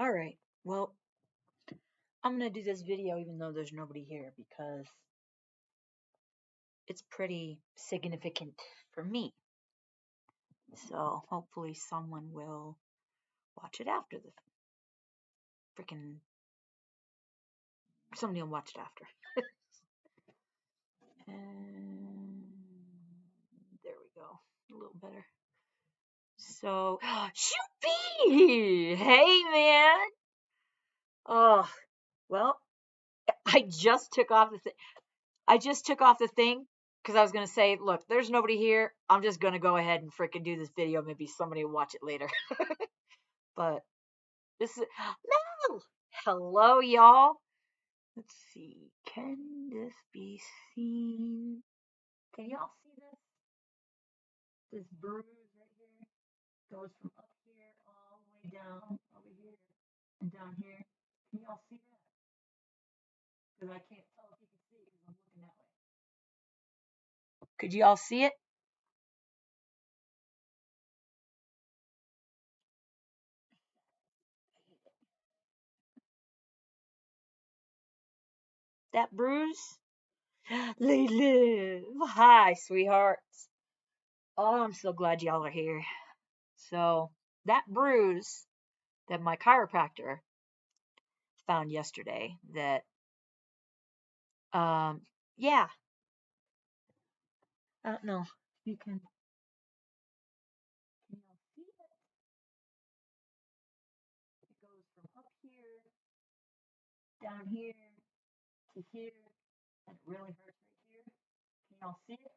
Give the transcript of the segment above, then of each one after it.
Alright, well, I'm gonna do this video even though there's nobody here because it's pretty significant for me. So hopefully someone will watch it after the freaking. Somebody will watch it after. And there we go. A little better. So, Shoopy! Hey, man! Oh, well, I just took off the thing. I just took off the thing because I was gonna say, look, there's nobody here. I'm just gonna go ahead and freaking do this video. Maybe somebody will watch it later. But this is no. Hello, y'all. Let's see. Can this be seen? Can y'all see this? This bruise right here goes from up here all the way down over here and down here. Can y'all see that? Because I can't tell if you can see it because I'm looking that way. Could y'all see it? That bruise? They live. Hi, sweethearts. Oh, I'm so glad y'all are here. So, that bruise that my chiropractor found yesterday, that, yeah, I don't know. You can see it. It goes from up here, down here, to here, and it really hurts right here. Can y'all see it?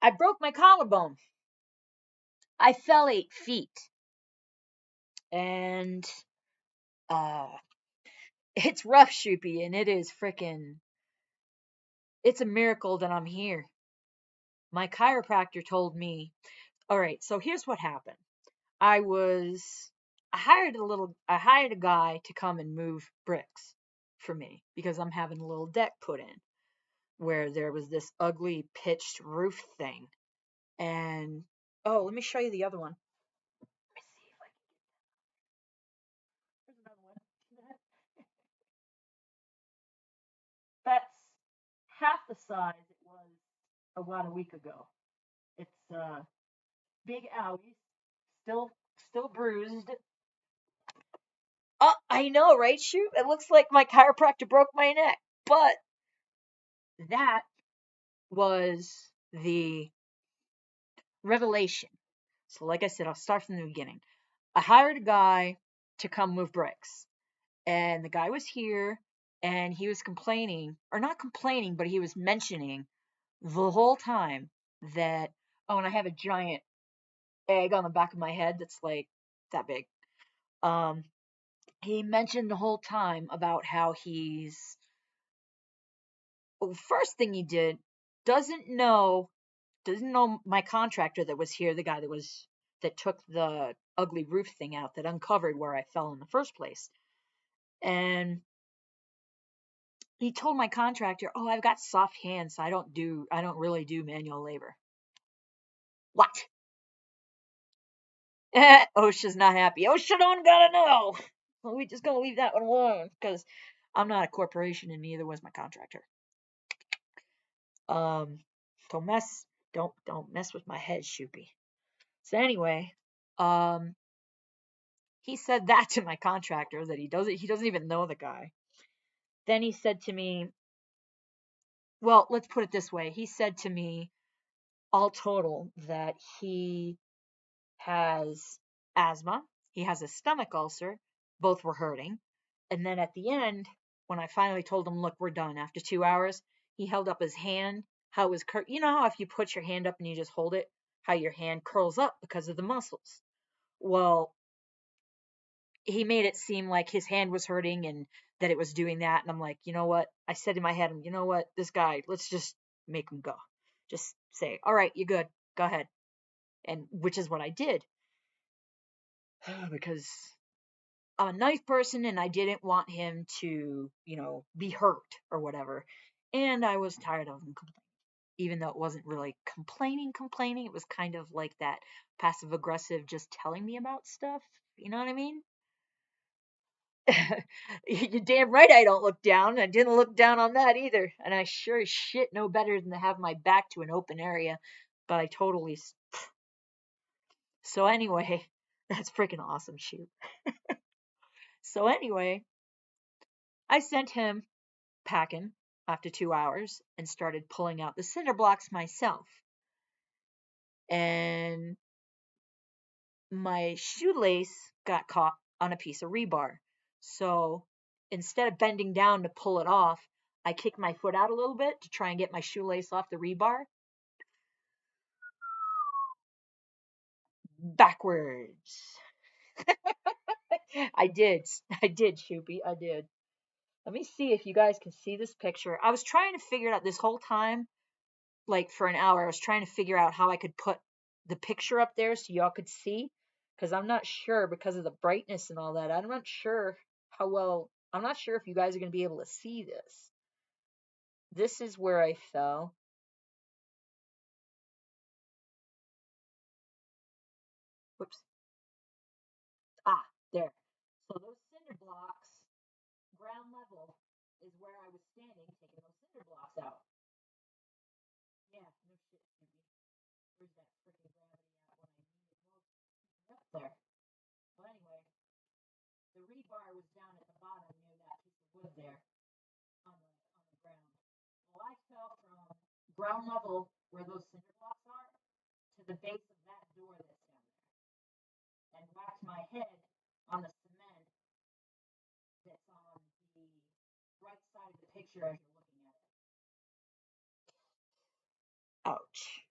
I broke my collarbone. I fell 8 feet. And, uh, it's rough, Shoopy, and it is frickin'. It's a miracle that I'm here. My chiropractor told me, all right, so here's what happened. I hired a guy to come and move bricks for me because I'm having a little deck put in where there was this ugly pitched roof thing. And, oh, let me show you the other one. Let me see if I can. There's another one. That's half the size it was about a week ago. It's big owie, still bruised. Oh, I know, right? Shoot, it looks like my chiropractor broke my neck, but that was the revelation. So, like I said, I'll start from the beginning. I hired a guy to come move bricks, and the guy was here, and he was complaining, or not complaining, but he was mentioning the whole time that, oh, and I have a giant egg on the back of my head that's like that big. Um, he mentioned the whole time about how first thing he did, doesn't know my contractor that was here, the guy that took the ugly roof thing out, that uncovered where I fell in the first place. And he told my contractor, "Oh, I've got soft hands, so I don't really do manual labor." What? OSHA's not happy. OSHA don't gotta know. Well, we just gonna leave that one alone because I'm not a corporation and neither was my contractor. Um, don't mess with my head, Shoopy. So anyway, um, he said that to my contractor that he doesn't even know the guy. Then he said to me, well, let's put it this way. He said to me, all total, that he has asthma, he has a stomach ulcer, both were hurting. And then at the end, when I finally told him, look, we're done after 2 hours, he held up his hand, how it was you know how if you put your hand up and you just hold it, how your hand curls up because of the muscles. Well, he made it seem like his hand was hurting and that it was doing that. And I'm like, you know what? I said in my head, you know what? This guy, let's just make him go. Just say, all right, you're good. Go ahead. And which is what I did. Because I'm a nice person and I didn't want him to, be hurt or whatever. And I was tired of him complaining. even though it wasn't really complaining. It was kind of like that passive aggressive, just telling me about stuff. You know what I mean? You're damn right I don't look down. I didn't look down on that either. And I sure as shit know better than to have my back to an open area. But I totally. So anyway, that's freaking awesome, shoot. So anyway, I sent him packing after 2 hours and started pulling out the cinder blocks myself. And my shoelace got caught on a piece of rebar. So instead of bending down to pull it off, I kicked my foot out a little bit to try and get my shoelace off the rebar. Backwards. I did, Shoopy. I did. Let me see if you guys can see this picture. I was trying to figure it out this whole time, like for an hour. I was trying to figure out how I could put the picture up there so y'all could see. Because I'm not sure, because of the brightness and all that, I'm not sure how well, I'm not sure if you guys are going to be able to see this. This is where I fell. Whoops. Ah, there. So those cinder blocks, ground level, is where I was standing taking those cinder blocks out. Yeah, no shit, Stevie. Where's that freaking gravity at when I need it most? Up there. Well, anyway, the rebar was down at the bottom near that piece of wood there on the ground. Well, I fell from ground level where those cinder blocks are to the base of that door that's down there, and whacked my head on the cement that's on the right side of the picture as you're looking at it. Ouch.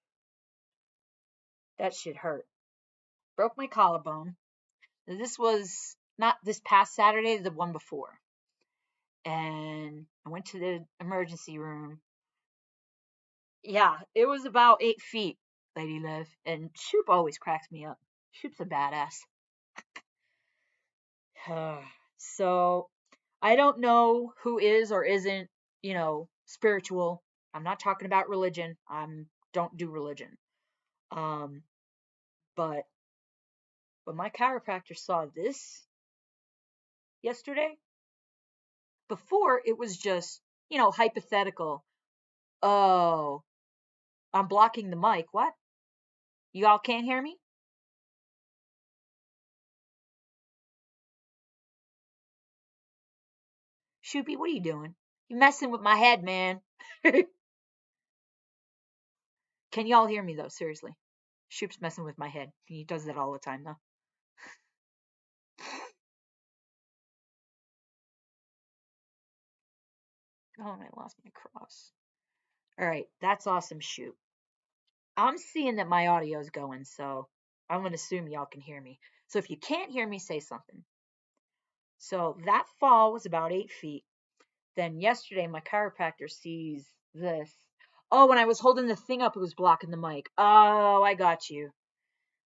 That shit hurt. Broke my collarbone. This was not this past Saturday, the one before. And I went to the emergency room. Yeah, it was about 8 feet, Lady Liv. And Shoop always cracks me up. Shoop's a badass. So I don't know who is or isn't, spiritual. I'm not talking about religion. Don't do religion. Um, but my chiropractor saw this yesterday. Before it was just, hypothetical. Oh, I'm blocking the mic. What? You all can't hear me? Shoopy, what are you doing? You messing with my head, man. Can y'all hear me though? Seriously. Shoop's messing with my head. He does that all the time though. Oh, and I lost my cross. All right, that's awesome, Shoop. I'm seeing that my audio is going, so I'm going to assume y'all can hear me. So if you can't hear me, say something. So that fall was about 8 feet. Then yesterday, my chiropractor sees this. Oh, when I was holding the thing up, it was blocking the mic. Oh, I got you.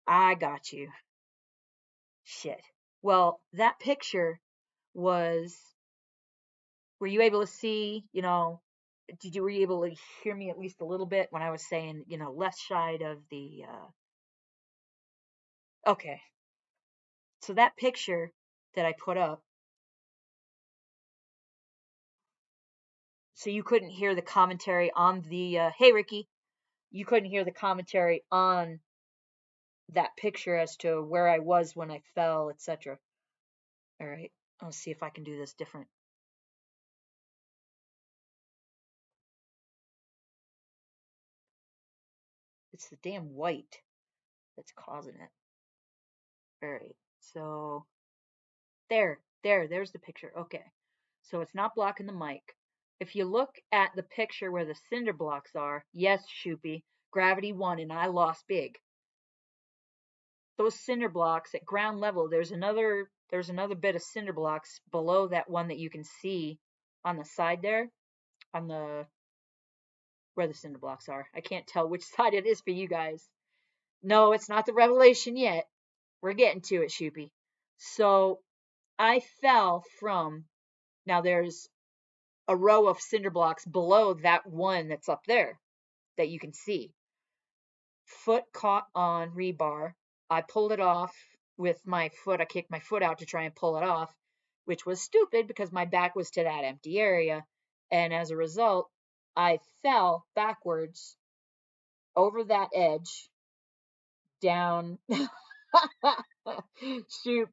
I got you. Shit. Well, that picture was. Were you able to see, were you able to hear me at least a little bit when I was saying, left side of the, okay. So that picture that I put up, so you couldn't hear the commentary on the, hey, Ricky, you couldn't hear the commentary on that picture as to where I was when I fell, etc. All right, I'll see if I can do this different. It's the damn white that's causing it. All right, so there's the picture. Okay, so it's not blocking the mic. If you look at the picture where the cinder blocks are, yes, Shoopy, gravity won and I lost big. Those cinder blocks at ground level, there's another bit of cinder blocks below that one that you can see on the side there, on the where the cinder blocks are. I can't tell which side it is for you guys. No, it's not the revelation yet. We're getting to it, Shoopy. So I fell from, now there's a row of cinder blocks below that one that's up there. that you can see. Foot caught on rebar. I pulled it off with my foot. I kicked my foot out to try and pull it off, which was stupid because my back was to that empty area. And as a result, I fell backwards over that edge down. Shoot,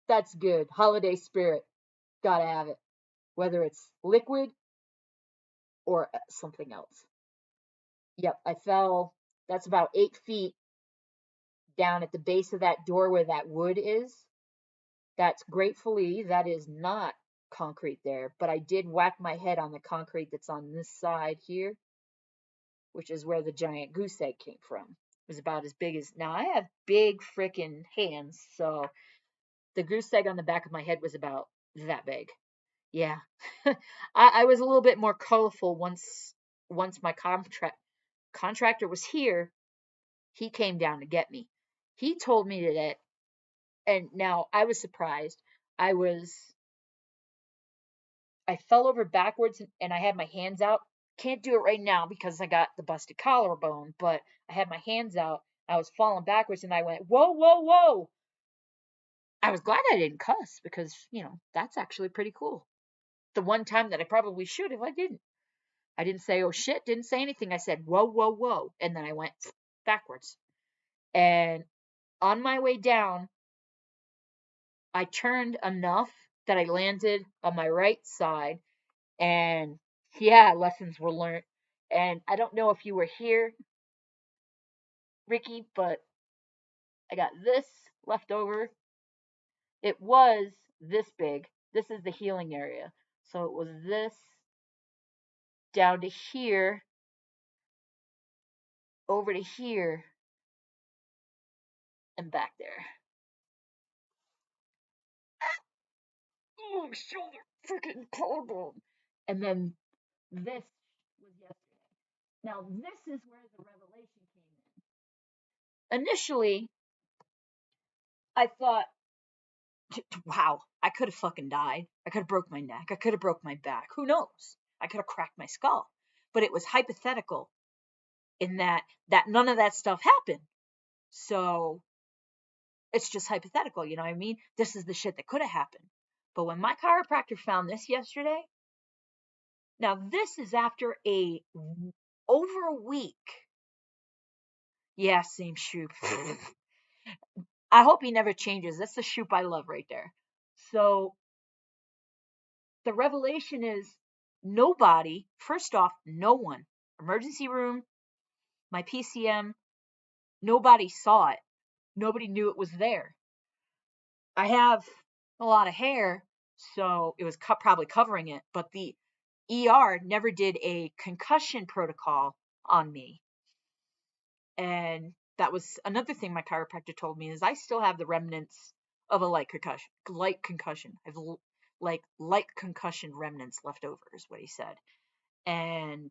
that's good. Holiday spirit. Gotta have it. Whether it's liquid or something else. Yep, I fell. That's about 8 feet down at the base of that door where that wood is. That's gratefully, that is not concrete there, but I did whack my head on the concrete that's on this side here, which is where the giant goose egg came from. It was about as big as, now I have big freaking hands, so the goose egg on the back of my head was about that big. Yeah. I was a little bit more colorful once my contractor was here. He came down to get me. He told me that, and now I was surprised. I fell over backwards and I had my hands out. Can't do it right now because I got the busted collarbone, but I had my hands out. I was falling backwards and I went, whoa, whoa, whoa. I was glad I didn't cuss because, that's actually pretty cool. The one time that I probably should if I didn't. I didn't say, oh shit, didn't say anything. I said, whoa, whoa, whoa. And then I went backwards. And on my way down, I turned enough that I landed on my right side. And yeah, lessons were learned. And I don't know if you were here, Ricky, but I got this left over. It was this big. This is the healing area. So it was this down to here, over to here, and back there. Oh, shoulder, freaking collarbone. And then this was yesterday. Now, this is where the revelation came in. Initially, I thought, wow, I could have fucking died. I could have broke my neck. I could have broke my back. Who knows? I could have cracked my skull. But it was hypothetical in that none of that stuff happened. So it's just hypothetical, you know what I mean? This is the shit that could have happened. But when my chiropractor found this yesterday, now this is after over a week. Yeah, same shoe. I hope he never changes. That's the shoe I love right there. So the revelation is nobody, first off, no one, emergency room, my PCM, nobody saw it. Nobody knew it was there. I have a lot of hair, so it was probably covering it, but the ER never did a concussion protocol on me. And that was another thing my chiropractor told me is I still have the remnants of a light concussion. I have light concussion remnants left over is what he said. And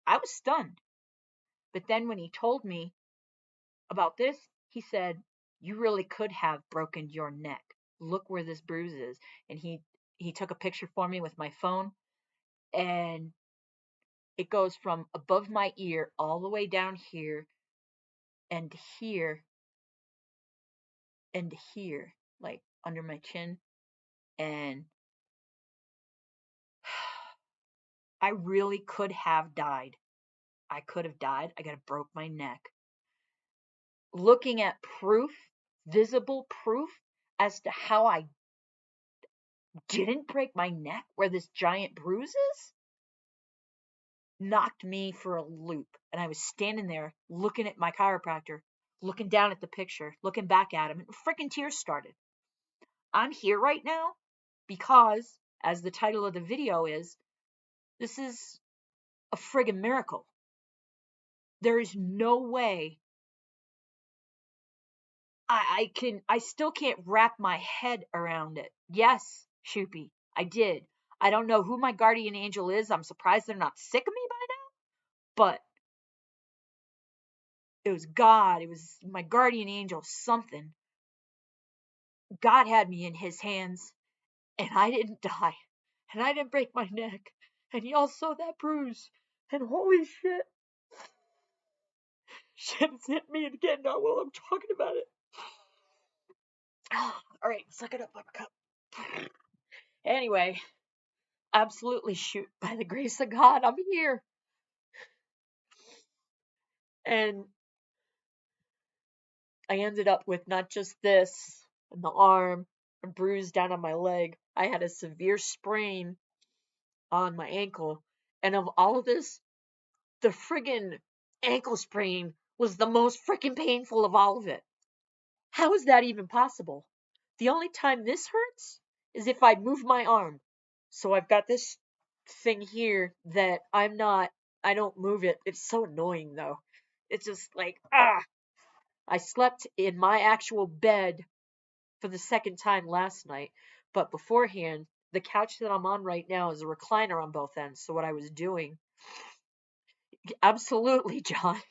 I was stunned. But then when he told me about this, he said, you really could have broken your neck. Look where this bruise is. And he took a picture for me with my phone, and it goes from above my ear all the way down here and here and here, like under my chin. And I really could have died. I could have died. I could have broke my neck. Looking at proof, visible proof as to how I didn't break my neck, where this giant bruise is, knocked me for a loop. And I was standing there looking at my chiropractor, looking down at the picture, looking back at him, and freaking tears started. I'm here right now because, as the title of the video is, this is a friggin' miracle. There is no way I still can't wrap my head around it. Yes, Shoopy, I did. I don't know who my guardian angel is. I'm surprised they're not sick of me by now. But it was God. It was my guardian angel, something. God had me in his hands, and I didn't die. And I didn't break my neck. And y'all saw that bruise. And holy shit. Shit's hit me again now while I'm talking about it. All right, suck it up, buttercup. Anyway, absolutely shoot. By the grace of God, I'm here. And I ended up with not just this and the arm, a bruise down on my leg. I had a severe sprain on my ankle. And of all of this, the friggin' ankle sprain was the most freaking painful of all of it. How is that even possible? The only time this hurts is if I move my arm. So I've got this thing here that I don't move it. It's so annoying though. It's just like, I slept in my actual bed for the second time last night, but beforehand, the couch that I'm on right now is a recliner on both ends. So what I was doing, absolutely, John.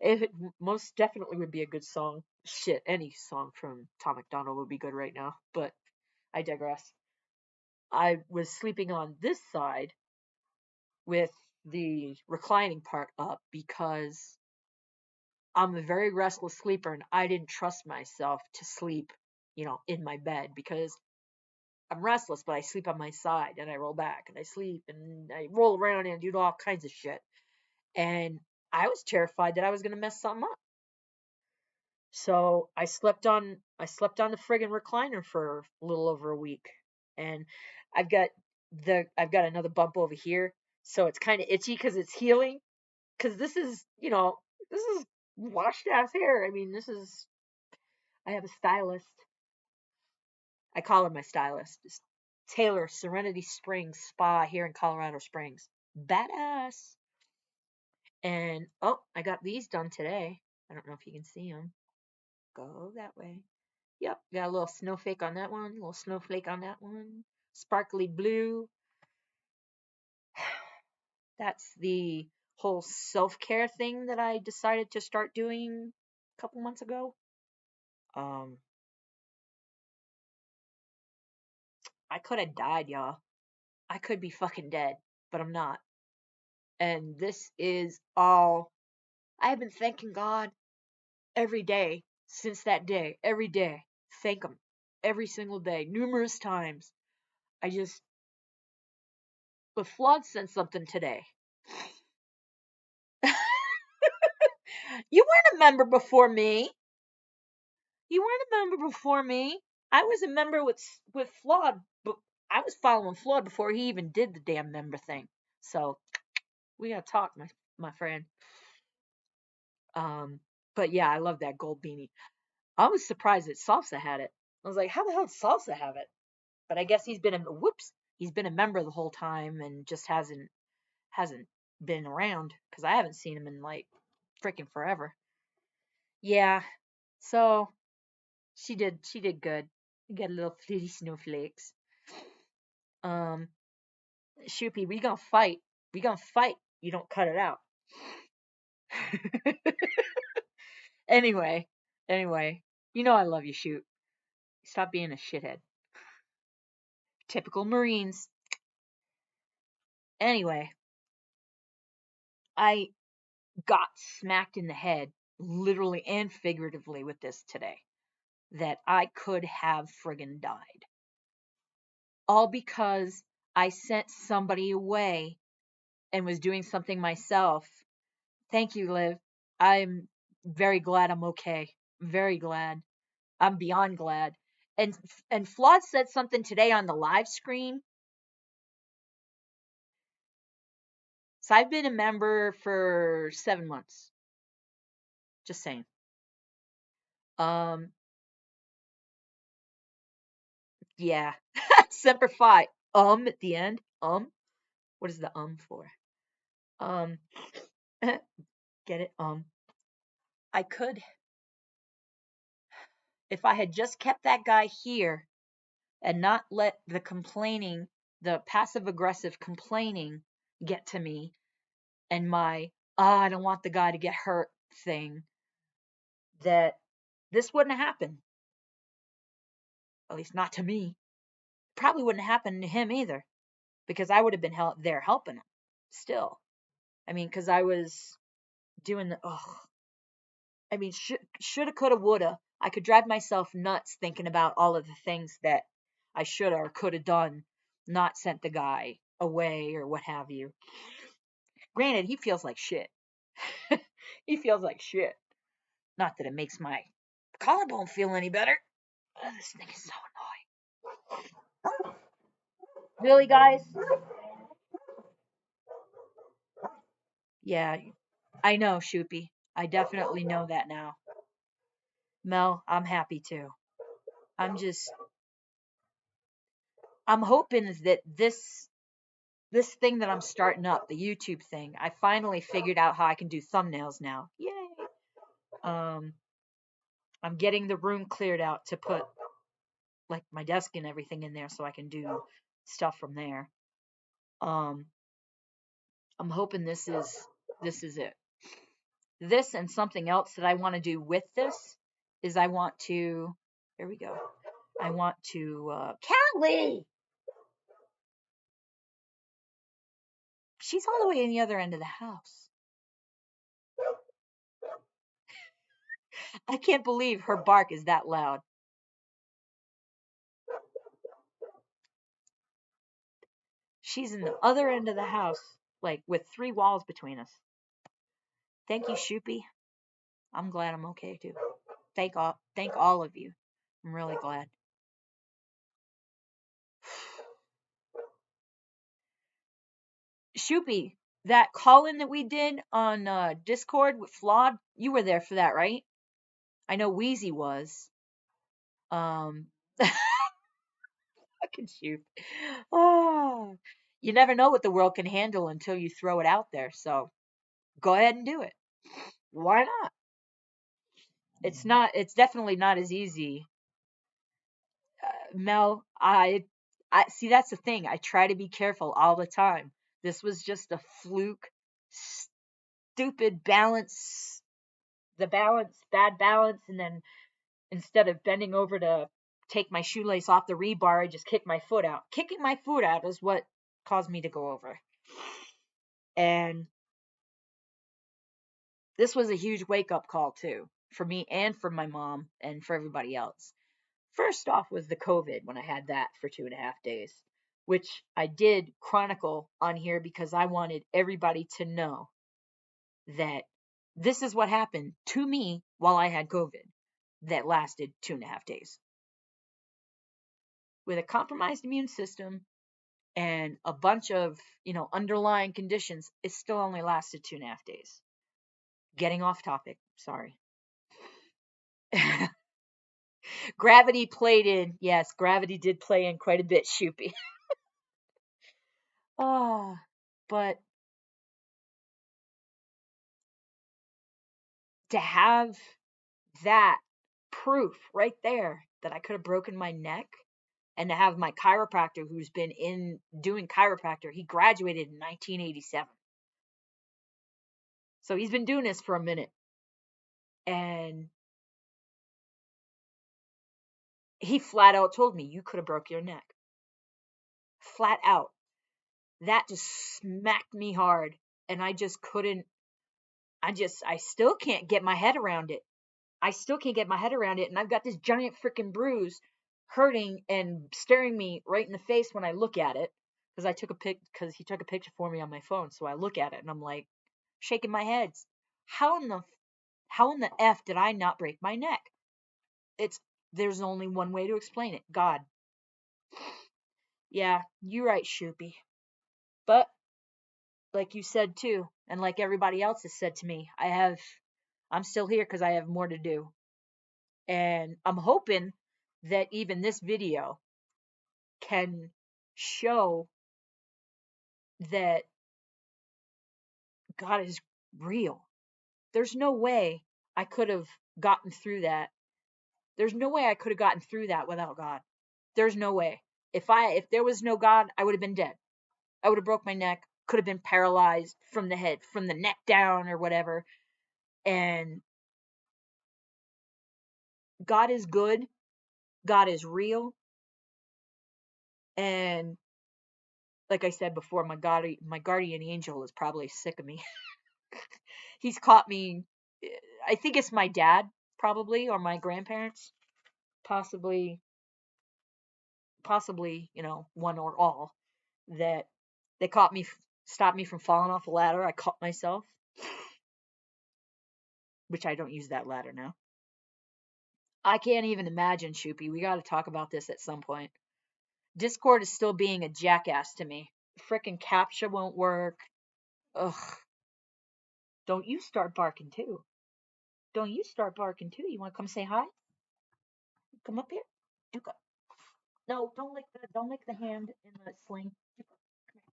It most definitely would be a good song. Shit, any song from Tom MacDonald would be good right now, but I digress. I was sleeping on this side with the reclining part up because I'm a very restless sleeper and I didn't trust myself to sleep, in my bed because I'm restless, but I sleep on my side and I roll back and I sleep and I roll around and do all kinds of shit. And I was terrified that I was going to mess something up. So I slept on the friggin' recliner for a little over a week. And I've got I've got another bump over here. So it's kind of itchy cuz it's healing cuz this is washed ass hair. I mean, I have a stylist. I call her my stylist. It's Taylor Serenity Springs Spa here in Colorado Springs. Badass. And oh, I got these done today. I don't know if you can see them. Go that way. Yep, got a little snowflake on that one, a little snowflake on that one. Sparkly blue. That's the whole self-care thing that I decided to start doing a couple months ago. Um, I could have died, y'all. I could be fucking dead, but I'm not. And this is all I have been thanking God every day since that day. Every day. Thank Him. Every single day. Numerous times. I just. But Flawed sent something today. You weren't a member before me. You weren't a member before me. I was a member with Flawed, but I was following Flawed before he even did the damn member thing. So we gotta talk, my friend. Um, but yeah, I love that gold beanie. I was surprised that Salsa had it. I was like, how the hell did Salsa have it? But I guess he's been a member the whole time and just hasn't been around because I haven't seen him in like freaking forever. Yeah, so she did good. We got little fluty snowflakes. Um, Shoopy, we gonna fight. We gonna fight. You don't cut it out. anyway, anyway, I love you, Shoot. Stop being a shithead. Typical Marines. Anyway, I got smacked in the head, literally and figuratively, with this today. That I could have friggin' died. All because I sent somebody away and was doing something myself. Thank you, Liv. I'm very glad I'm okay. Very glad. I'm beyond glad. And Flawed said something today on the live screen. So I've been a member for 7 months. Just saying. Um, yeah. Semper Fi. At the end. What is the for? Um, get it? I could, if I had just kept that guy here and not let the passive aggressive complaining get to me and my, I don't want the guy to get hurt thing, that this wouldn't have happened. At least not to me. Probably wouldn't happen to him either because I would have been there helping him still. I mean, because I was doing the, I mean, shoulda, coulda, woulda. I could drive myself nuts thinking about all of the things that I shoulda or coulda done, not sent the guy away or what have you. Granted, he feels like shit. He feels like shit. Not that it makes my collarbone feel any better. This thing is so annoying. Really, guys? Yeah, I know, Shoopy. I definitely know that now. Mel, I'm happy too. I'm just, I'm hoping that this thing that I'm starting up, the YouTube thing, I finally figured out how I can do thumbnails now. Yay! Um, I'm getting the room cleared out to put like my desk and everything in there so I can do stuff from there. Um, I'm hoping this is it. This and something else that I want to do with this is I want to, here we go. I want to, Callie! She's all the way in the other end of the house. I can't believe her bark is that loud. She's in the other end of the house, like with 3 walls between us. Thank you, Shoopy. I'm glad I'm okay too. Thank all of you. I'm really glad. Shoopy, that call-in that we did on Discord with Flawed, you were there for that, right? I know Wheezy was. Um, fucking shoot. Oh, you never know what the world can handle until you throw it out there. So go ahead and do it. Why not? It's definitely not as easy. Mel, I see, that's the thing. I try to be careful all the time. This was just a fluke, stupid balance, bad balance, and then instead of bending over to take my shoelace off the rebar, I just kicked my foot out. Kicking my foot out is what caused me to go over. And this was a huge wake-up call too, for me and for my mom and for everybody else. First off was the COVID when I had that for 2.5 days, which I did chronicle on here because I wanted everybody to know that this is what happened to me while I had COVID that lasted 2.5 days. With a compromised immune system and a bunch of, underlying conditions, it still only lasted 2.5 days. Getting off topic, sorry. Gravity played in. Yes, gravity did play in quite a bit, Shoopy. Ah, but to have that proof right there that I could have broken my neck, and to have my chiropractor who's been in doing chiropractor, he graduated in 1987. So he's been doing this for a minute. And he flat out told me, you could have broke your neck. Flat out. That just smacked me hard. And I just couldn't, I still can't get my head around it. I still can't get my head around it. And I've got this giant freaking bruise hurting and staring me right in the face when I look at it. Because he took a picture for me on my phone. So I look at it and I'm like shaking my head. How in the F did I not break my neck? There's only one way to explain it. God. Yeah, you're right, Shoopy. But like you said too, and like everybody else has said to me, I'm still here because I have more to do. And I'm hoping that even this video can show that God is real. There's no way I could have gotten through that. There's no way I could have gotten through that without God. There's no way. If there was no God, I would have been dead. I would have broke my neck, could have been paralyzed from the head, from the neck down or whatever. And God is good. God is real. And like I said before, my guardian angel is probably sick of me. He's caught me. I think it's my dad, probably, or my grandparents, possibly, one or all, that they stopped me from falling off a ladder. I caught myself, which I don't use that ladder now. I can't even imagine, Shoopy. We got to talk about this at some point. Discord is still being a jackass to me. Frickin' CAPTCHA won't work. Ugh. Don't you start barking too. Don't you start barking too. You want to come say hi? Come up here. Duca. No, don't lick the hand in the sling. Duca, come here.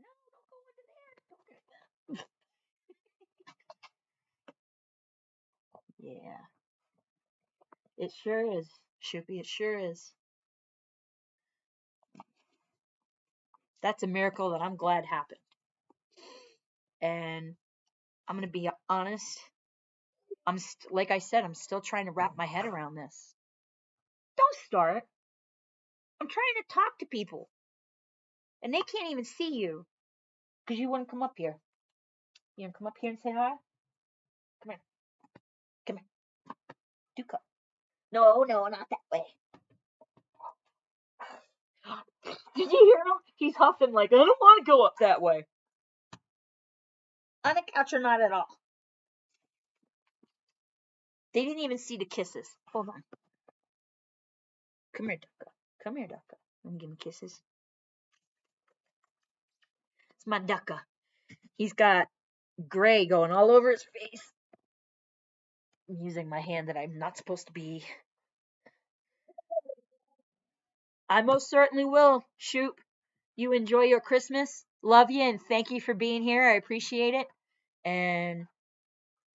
No, don't go into there. Don't get that. Yeah, it sure is, Shoopy. It sure is. That's a miracle that I'm glad happened. And I'm gonna be honest. Like I said, I'm still trying to wrap my head around this. Don't start. I'm trying to talk to people, and they can't even see you because you wouldn't come up here. You wanna come up here and say hi? Come here. Come here. Do come. No, no, not that way. Did you hear him? He's huffing like, I don't want to go up that way. On the couch or not at all. They didn't even see the kisses. Hold on. Come here, Ducka. Come here, Ducka. Let me give me kisses. It's my Ducka. He's got gray going all over his face. I'm using my hand that I'm not supposed to be. I most certainly will. Shoot. You enjoy your Christmas. Love you and thank you for being here. I appreciate it. And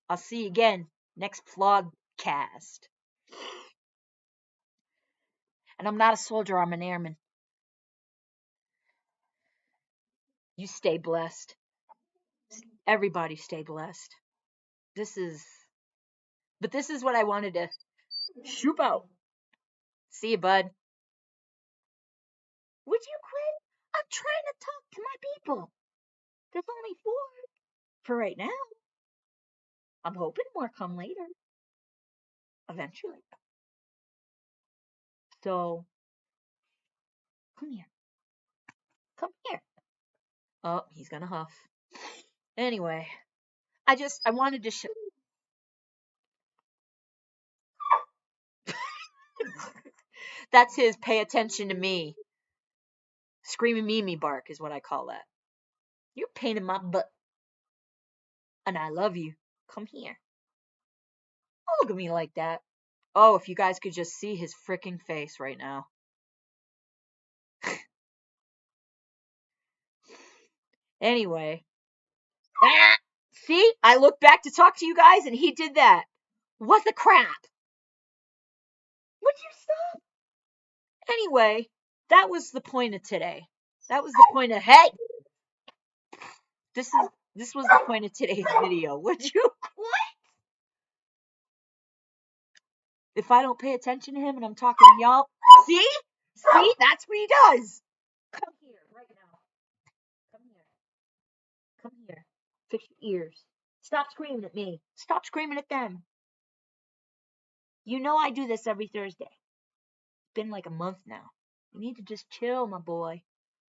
I'll see you again next vlogcast. And I'm not a soldier, I'm an airman. You stay blessed. Everybody stay blessed. This is what I wanted to shoot out. See you, bud. Would you quit? I'm trying to talk to my people. There's only 4 for right now. I'm hoping more come later. Eventually. So, come here. Come here. Oh, he's gonna huff. Anyway, I wanted to show. That's his pay attention to me. Screaming Mimi bark is what I call that. You're a pain in my butt. And I love you. Come here. Don't look at me like that. Oh, if you guys could just see his freaking face right now. Anyway. Ah, see? I looked back to talk to you guys and he did that. What the crap? Would you stop? Anyway, that was the point of today. That was the point of, hey! This was the point of today's video. Would you quit? If I don't pay attention to him and I'm talking to y'all, see? See? That's what he does. Come here right now. Come here. Come here. Fix your ears. Stop screaming at me. Stop screaming at them. You know I do this every Thursday. It's been like a month now. You need to just chill, my boy.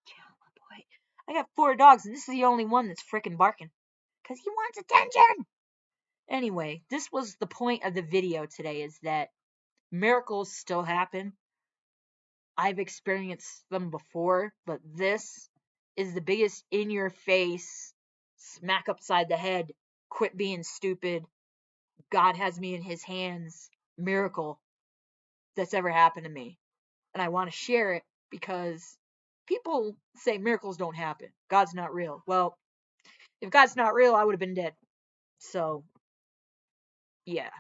Chill, my boy. I got 4 dogs, and this is the only one that's frickin' barking. Because he wants attention! Anyway, this was the point of the video today, is that miracles still happen. I've experienced them before, but this is the biggest in-your-face, smack upside the head, quit being stupid, God has me in his hands miracle that's ever happened to me. And I want to share it because people say miracles don't happen. God's not real. Well, if God's not real, I would have been dead. So, yeah.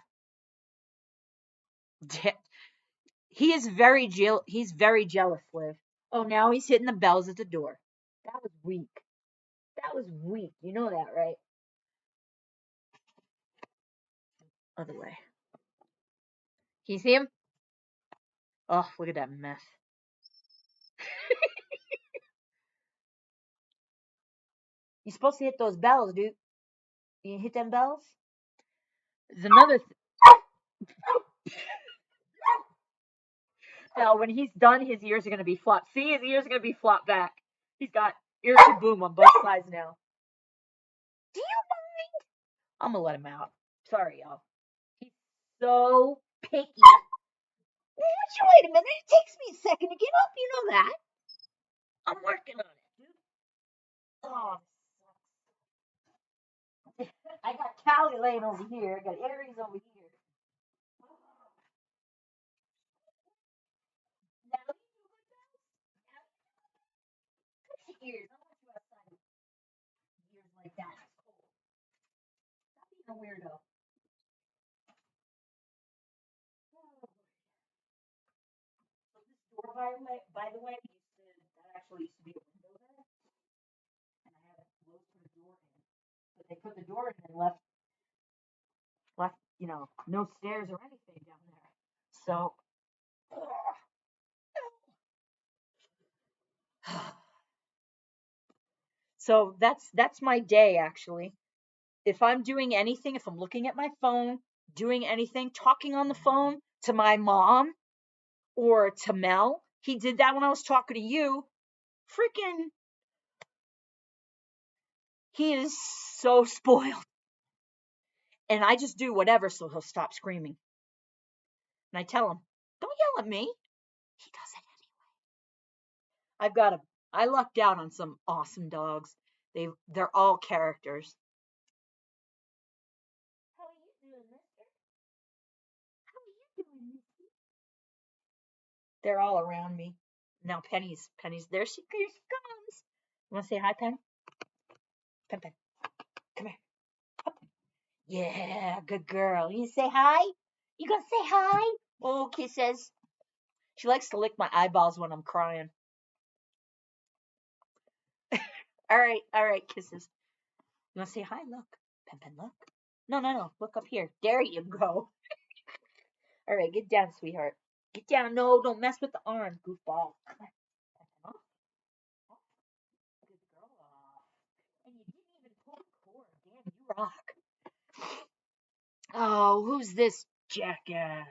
He's very jealous, Liv. Oh, now he's hitting the bells at the door. That was weak. That was weak. You know that, right? Other way. Can you see him? Oh, look at that mess. You're supposed to hit those bells, dude. You hit them bells? There's another. Now, when he's done, his ears are gonna be flopped. See, his ears are gonna be flopped back. He's got ear to boom on both sides now. Do you mind? I'm gonna let him out. Sorry, y'all. He's so picky. Wait a minute. It takes me a second to get up. You know that. I'm working on it, dude. Oh, I got Callie laying over here. I got Aries over here. Now, touch your ears. I don't want you outside with ears like that. It's cold. Stop being a weirdo. So this door, by the way, that actually used to be a window there, and I had a close to the door in. But they put the door in and left, no stairs or anything down there. So, so that's my day actually. If I'm doing anything, if I'm looking at my phone, doing anything, talking on the phone to my mom or to Mel, he did that when I was talking to you. Freaking, he is so spoiled. And I just do whatever so he'll stop screaming. And I tell him, don't yell at me. He does it anyway. I lucked out on some awesome dogs. They're all characters. How are you doing, mister? How are you doing, mister? They're all around me. Now Penny's there here she comes. You wanna say hi, Pen? Pen. Come here. Up. Yeah, good girl. You say hi? You gonna say hi? Oh, kisses. She likes to lick my eyeballs when I'm crying. All right, kisses. You wanna say hi? Look. Pen, look. No. Look up here. There you go. All right, get down, sweetheart. Get down. No, don't mess with the arm, goofball. Come on. Huh? Huh? Good girl. And you didn't even pull the cord. Damn, you rock. Oh, who's this jackass?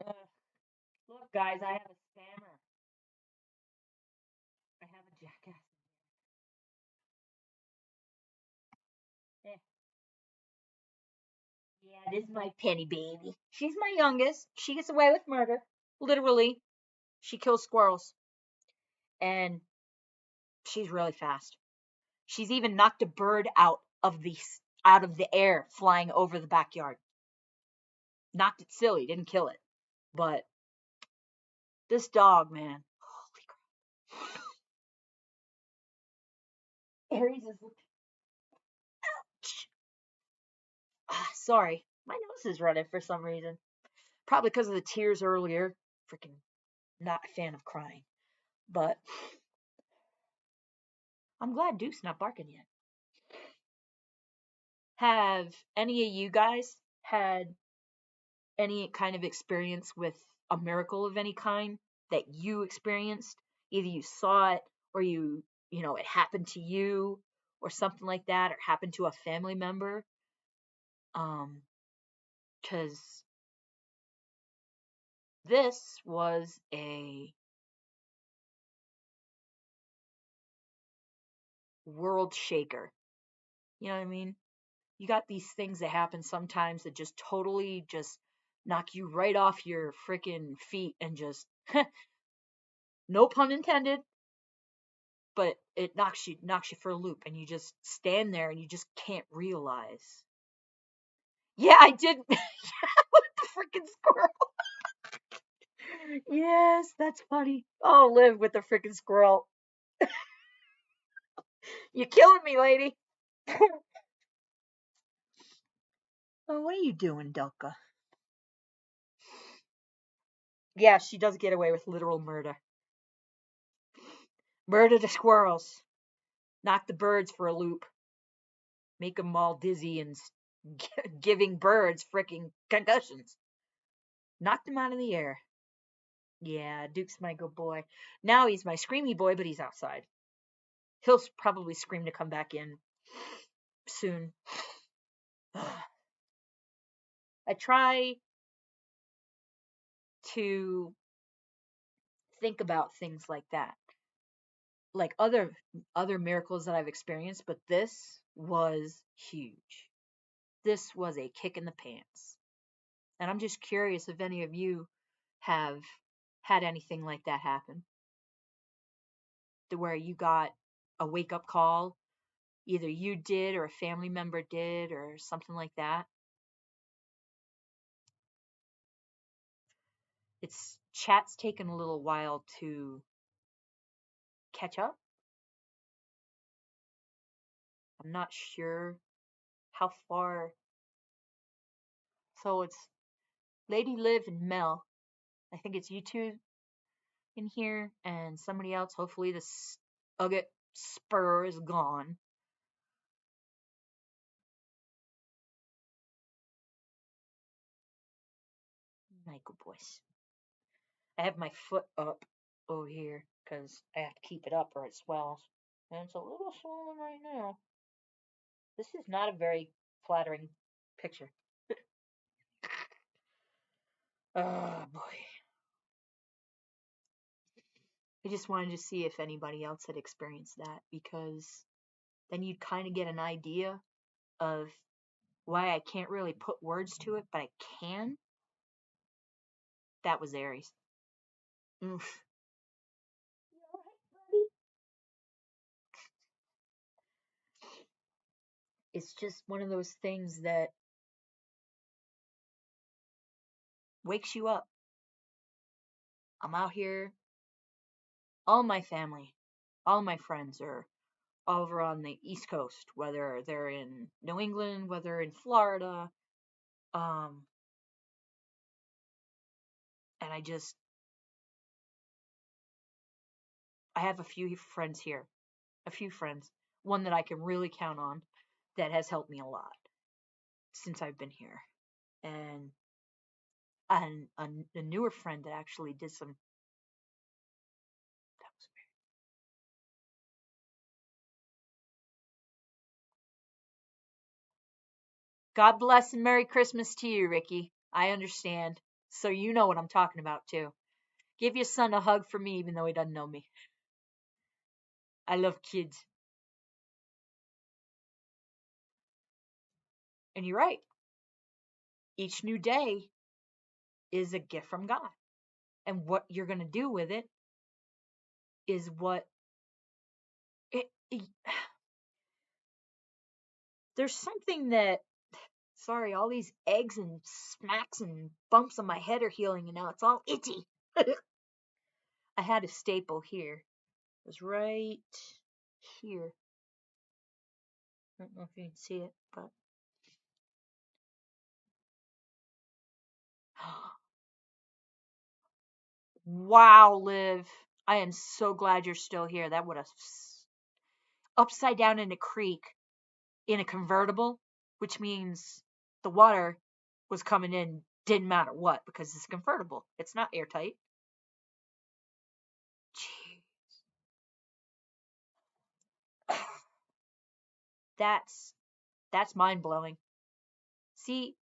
Uh, Look, guys, I have a spammer. I have a jackass. Eh, yeah, this is my Penny baby. She's my youngest. She gets away with murder. Literally, she kills squirrels. And she's really fast. She's even knocked a bird out of the air flying over the backyard. Knocked it silly, didn't kill it. But this dog, man. Holy crap. Aries is sorry. My nose is running for some reason. Probably because of the tears earlier. Freaking not a fan of crying. But I'm glad Duke's not barking yet. Have any of you guys had any kind of experience with a miracle of any kind that you experienced? Either you saw it or it happened to you or something like that or happened to a family member. Because this was a world shaker. You know what I mean? You got these things that happen sometimes that just totally just knock you right off your freaking feet and just no pun intended, but it knocks you for a loop and you just stand there and you just can't realize. Yeah, I did. Yeah, with the freaking squirrel. Yes, that's funny. Oh, live with the freaking squirrel. You're killing me, lady. Oh, what are you doing, Delka? Yeah, she does get away with literal murder. Murder the squirrels. Knock the birds for a loop. Make them all dizzy and giving birds freaking concussions. Knocked them out of the air. Yeah, Duke's my good boy. Now he's my screamy boy, but he's outside. He'll probably scream to come back in soon. I try to think about things like that, like other miracles that I've experienced, but this was huge. This was a kick in the pants. And I'm just curious if any of you have had anything like that happen, to where you got a wake up call, either you did or a family member did or something like that. It's chat's taken a little while to catch up. I'm not sure how far. So it's Lady Liv and Mel. I think it's you two in here and somebody else. Hopefully this Ugget Spur is gone. Michael boys. I have my foot up over here because I have to keep it up or it swells. And it's a little swollen right now. This is not a very flattering picture. Oh boy. I just wanted to see if anybody else had experienced that, because then you'd kind of get an idea of why I can't really put words to it, but I can. That was Aries. Oof. It's just one of those things that wakes you up. I'm out here, all my family, all my friends are over on the East Coast, whether they're in New England, whether in Florida. Um, and I have a few friends here, a few friends, one that I can really count on that has helped me a lot since I've been here. And a newer friend that actually did some. That was weird. God bless and Merry Christmas to you, Ricky. I understand. So you know what I'm talking about too. Give your son a hug for me, even though he doesn't know me. I love kids. And you're right. Each new day is a gift from God. And what you're going to do with it is what it, there's something that, sorry, all these eggs and smacks and bumps on my head are healing and now it's all itchy. I had a staple here. It was right here. I don't know if you can see it, but wow, Liv. I am so glad you're still here. That would have upside down in a creek in a convertible, which means the water was coming in, didn't matter what, because it's convertible. It's not airtight. Gee. That's that's mind blowing. See,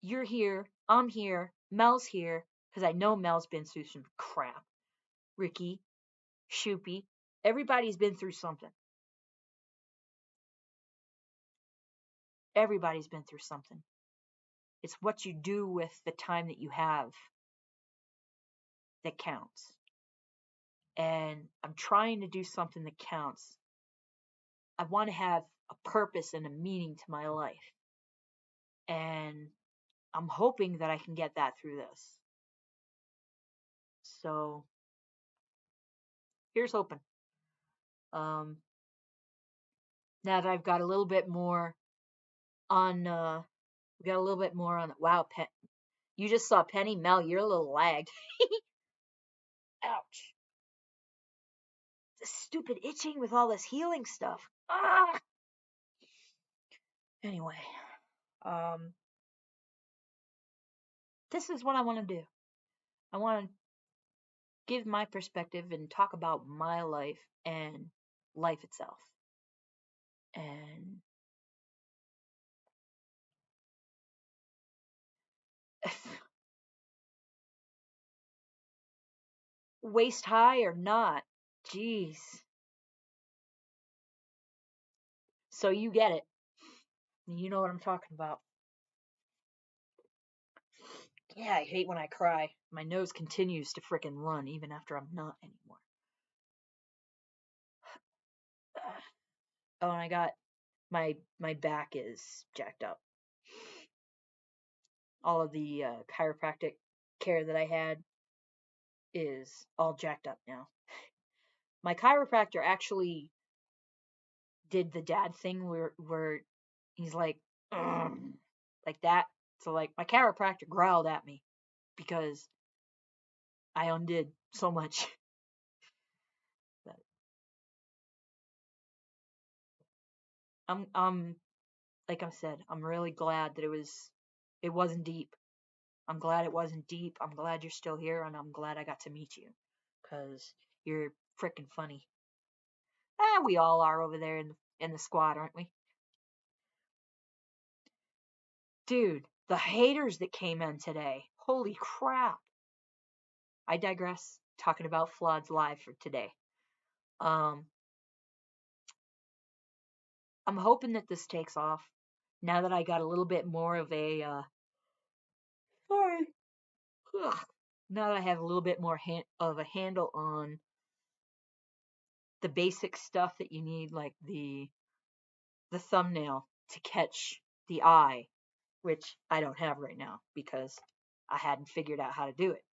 you're here, I'm here, Mel's here, because I know Mel's been through some crap. Ricky, Shoopy, everybody's been through something. Everybody's been through something. It's what you do with the time that you have that counts. And I'm trying to do something that counts. I want to have a purpose and a meaning to my life. And I'm hoping that I can get that through this. So here's hoping. Um, Now that I've got a little bit more on, we got a little bit more on. Wow, you just saw Penny Mel. You're a little lagged. Ouch! This stupid itching with all this healing stuff. Ah. Anyway, um, this is what I want to do. I want to give my perspective and talk about my life and life itself. And waist high or not, jeez. So you get it. You know what I'm talking about. Yeah, I hate when I cry. My nose continues to frickin' run even after I'm not anymore. Oh, and I got my back is jacked up. All of the chiropractic care that I had is all jacked up now. My chiropractor actually did the dad thing where he's like, "Ugh," like that. So like my chiropractor growled at me because I undid so much. But I'm like I said, I'm really glad that it wasn't deep. I'm glad it wasn't deep. I'm glad you're still here, and I'm glad I got to meet you, cause you're freaking funny. Ah, we all are over there in the squad, aren't we? Dude, the haters that came in today. Holy crap. I digress. Talking about Floods live for today. Um, I'm hoping that this takes off. Now that I got a little bit more of a sorry. Ugh. Now that I have a little bit more of a handle on the basic stuff that you need, like the thumbnail to catch the eye, which I don't have right now because I hadn't figured out how to do it.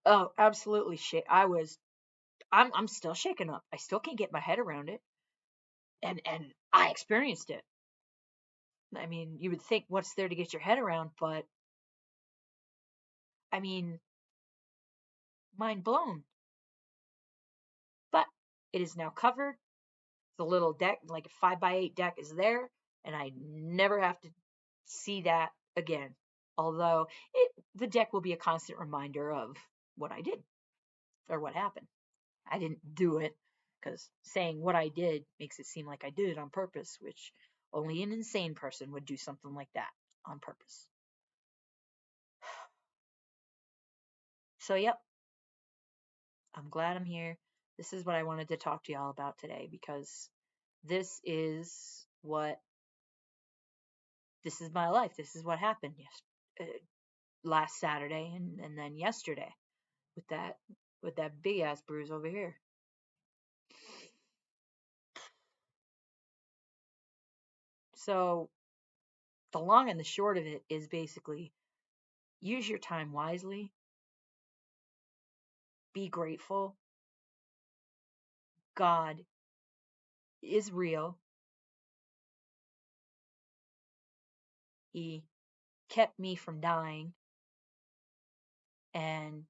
Oh, absolutely shit. I'm still shaken up. I still can't get my head around it. And I experienced it. I mean, you would think what's there to get your head around, but I mean, mind blown. But it is now covered. The little deck, like a 5x8 deck, is there, and I never have to see that again. Although the deck will be a constant reminder of what I did or what happened. I didn't do it because saying what I did makes it seem like I did it on purpose, which only an insane person would do something like that on purpose. So, yep, I'm glad I'm here. This is what I wanted to talk to y'all about today because this is what this is my life. This is what happened last Saturday and then yesterday with that big ass bruise over here. So the long and the short of it is basically use your time wisely, be grateful. God is real. He kept me from dying, and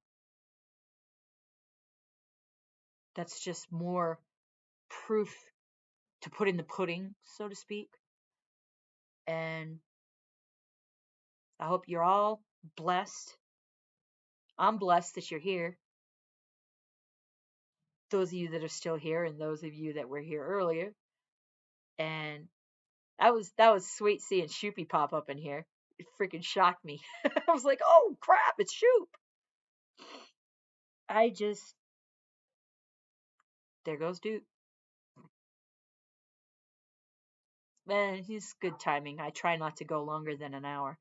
that's just more proof to put in the pudding, so to speak. And I hope you're all blessed. I'm blessed that you're here. Those of you that are still here, and those of you that were here earlier. And that was sweet seeing Shoopy pop up in here. It freaking shocked me. I was like, oh crap, it's Shoop. I just There goes Duke. Man, he's good timing. I try not to go longer than an hour.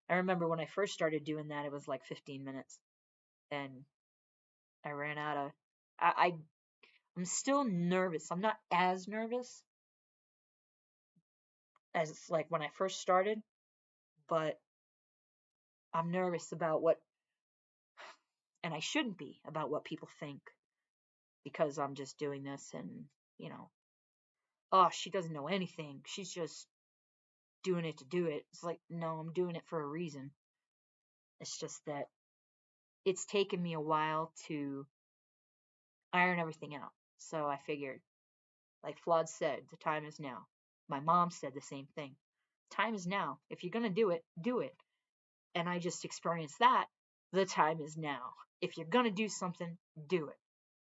I remember when I first started doing that, it was like 15 minutes, and I ran out of. I'm still nervous. I'm not as nervous as like when I first started, but I'm nervous about what, and I shouldn't be about what people think because I'm just doing this and you know, oh, she doesn't know anything. She's just doing it to do it. It's like, no, I'm doing it for a reason. It's just that it's taken me a while to iron everything out. So I figured, like Flawed said, the time is now. My mom said the same thing. Time is now. If you're going to do it, do it. And I just experienced that. The time is now. If you're going to do something, do it.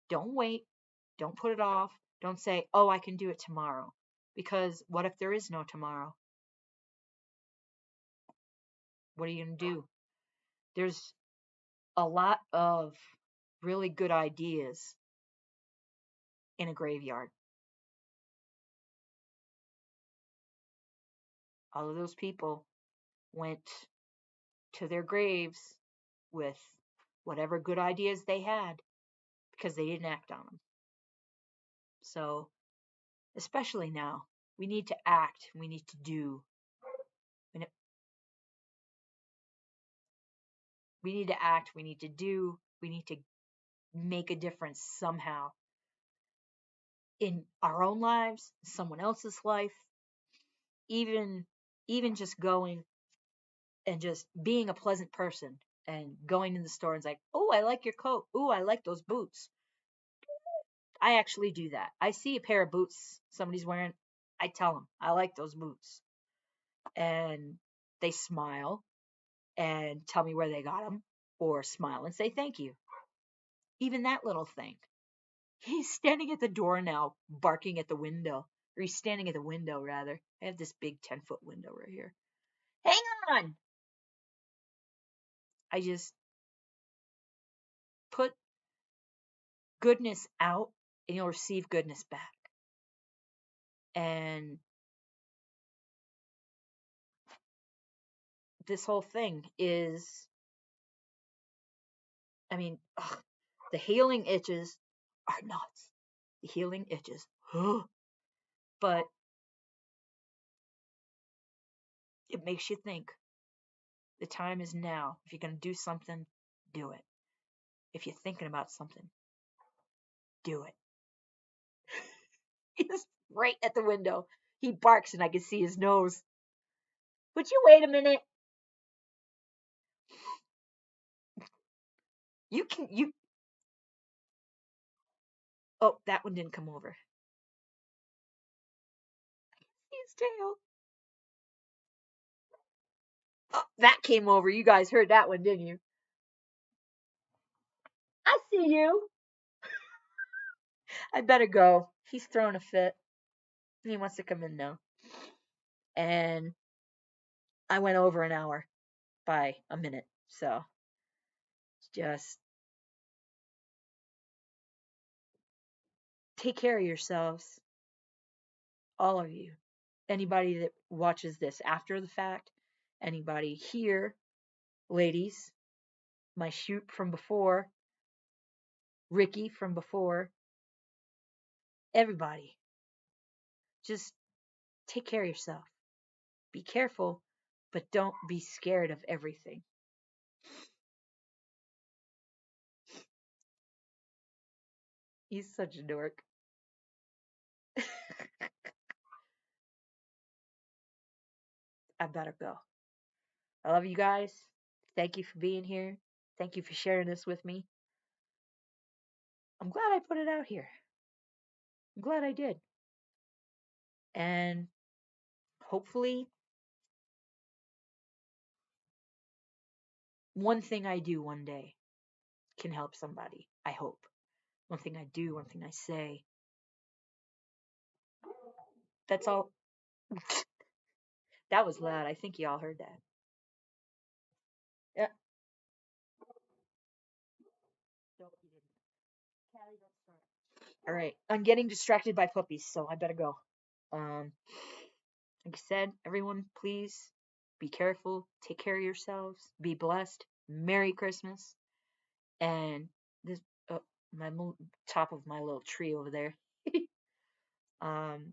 Don't wait. Don't put it off. Don't say, oh, I can do it tomorrow. Because what if there is no tomorrow? What are you going to do? There's a lot of really good ideas in a graveyard. All of those people went to their graves with whatever good ideas they had because they didn't act on them. So, especially now, we need to act, we need to do. We need to act, we need to do, we need to make a difference somehow in our own lives, someone else's life, even just going and just being a pleasant person and going in the store and it's like, oh, I like your coat. Oh, I like those boots. I actually do that. I see a pair of boots somebody's wearing. I tell them, I like those boots. And they smile and tell me where they got them or smile and say thank you. Even that little thing. He's standing at the door now, barking at the window. Or he's standing at the window, rather. I have this big 10-foot window right here. Hang on! I just put goodness out and you'll receive goodness back. And this whole thing is, I mean, the healing itches are nuts. The healing itches. But it makes you think. The time is now. If you're going to do something, do it. If you're thinking about something, do it. He's right at the window. He barks and I can see his nose. Would you wait a minute? You. Oh, that one didn't come over. His tail. Oh, that came over. You guys heard that one, didn't you? I see you. I better go. He's throwing a fit. He wants to come in now. And I went over an hour by a minute. So just take care of yourselves. All of you. Anybody that watches this after the fact, anybody here, ladies, my shoot from before, Ricky from before, everybody. Just take care of yourself. Be careful, but don't be scared of everything. He's such a dork. I better go. I love you guys. Thank you for being here. Thank you for sharing this with me. I'm glad I put it out here. I'm glad I did. And hopefully, one thing I do one day can help somebody. I hope. One thing I do, one thing I say. That's all. That was loud. I think you all heard that. Yeah. Don't, you didn't. Callie, don't start. All right. I'm getting distracted by puppies, so I better go. Like I said, everyone, please be careful. Take care of yourselves. Be blessed. Merry Christmas. And this, my top of my little tree over there. um,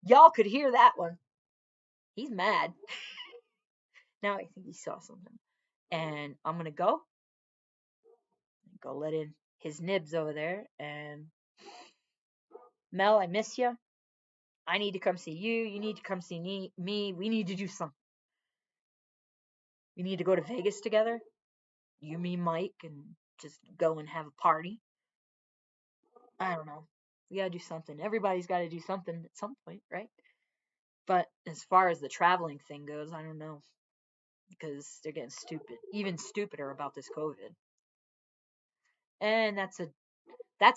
y'all could hear that one. He's mad. Now I think he saw something. And I'm gonna go let in his nibs over there. And Mel, I miss you. I need to come see you. You need to come see me. We need to do something. We need to go to Vegas together. You, me, Mike, and just go and have a party. I don't know. We gotta do something. Everybody's got to do something at some point, right? But as far as the traveling thing goes, I don't know. because they're getting stupid, even stupider about this COVID. And that's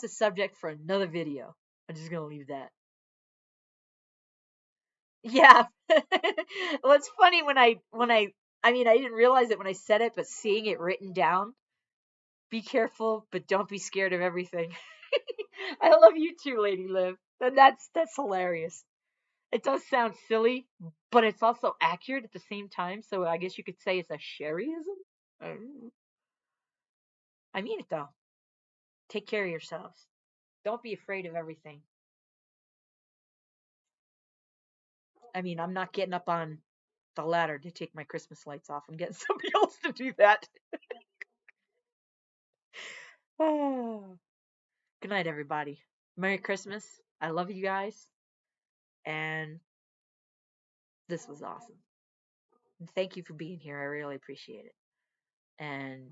a subject for another video. I'm just gonna leave that. Yeah. Well, it's funny I mean, I didn't realize it when I said it, but seeing it written down, be careful, but don't be scared of everything. I love you too, Lady Liv. And that's hilarious. It does sound silly, but it's also accurate at the same time. So I guess you could say it's a Sherryism. Um, I mean it though. Take care of yourselves. Don't be afraid of everything. I mean, I'm not getting up on the ladder to take my Christmas lights off. I'm getting somebody else to do that. Good night, everybody. Merry Christmas. I love you guys. And this was awesome. Thank you for being here. I really appreciate it. And